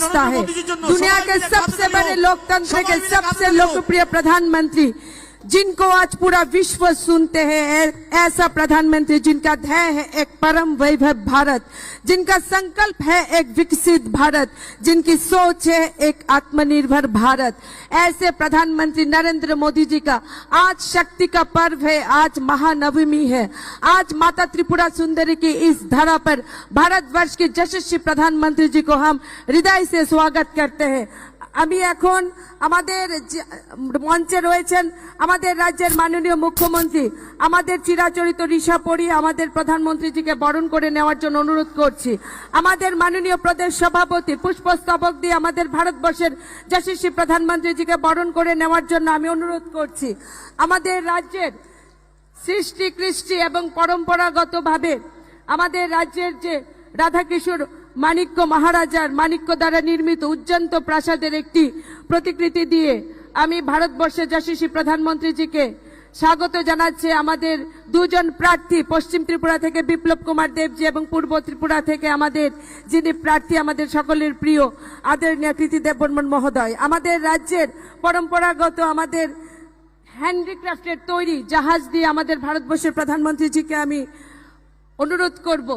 सोचता है दुनिया के सबसे बड़े लोकतंत्र के सबसे लोकप्रिय प्रधानमंत्री जिनको आज पूरा विश्व सुनते हैं, ऐसा प्रधानमंत्री जिनका ध्येय है एक परम वैभव भारत, जिनका संकल्प है एक विकसित भारत, जिनकी सोच है एक आत्मनिर्भर भारत, ऐसे प्रधानमंत्री नरेंद्र मोदी जी का आज शक्ति का पर्व है, आज महानवमी है। आज माता त्रिपुरा सुंदरी की इस धरा पर भारतवर्ष के यशस्वी प्रधानमंत्री जी को हम हृदय से स्वागत करते हैं। আমি এখন আমাদের মঞ্চে রয়েছেন আমাদের রাজ্যের মাননীয় মুখ্যমন্ত্রী, আমাদের চিরাচরিত ঋষা পড়ি আমাদের প্রধানমন্ত্রীজিকে বরণ করে নেওয়ার জন্য অনুরোধ করছি। আমাদের মাননীয় প্রদেশ সভাপতি পুষ্পস্তবক দিয়ে আমাদের ভারতবর্ষের যশস্বী প্রধানমন্ত্রীজিকে বরণ করে নেওয়ার জন্য আমি অনুরোধ করছি। আমাদের রাজ্যের সৃষ্টি কৃষ্টি এবং পরম্পরাগতভাবে আমাদের রাজ্যের যে রাধাকিশোর মানিক্য মহারাজার মানিক্য দ্বারা নির্মিত উজ্জন্ত প্রাসাদের একটি প্রতিকৃতি দিয়ে আমি ভারতবর্ষের যশস্বী প্রধানমন্ত্রীজিকে স্বাগত জানাচ্ছি। আমাদের দুজন প্রার্থী পশ্চিম ত্রিপুরা থেকে বিপ্লব কুমার দেবজি এবং পূর্ব ত্রিপুরা থেকে আমাদের যিনি প্রার্থী আমাদের সকলের প্রিয় আদরণীয় কৃতি দেববর্মন মহোদয়। আমাদের রাজ্যের পরম্পরাগত আমাদের হ্যান্ডিক্রাফটের তৈরি জাহাজ দিয়ে আমাদের ভারতবর্ষের প্রধানমন্ত্রীজিকে আমি অনুরোধ করব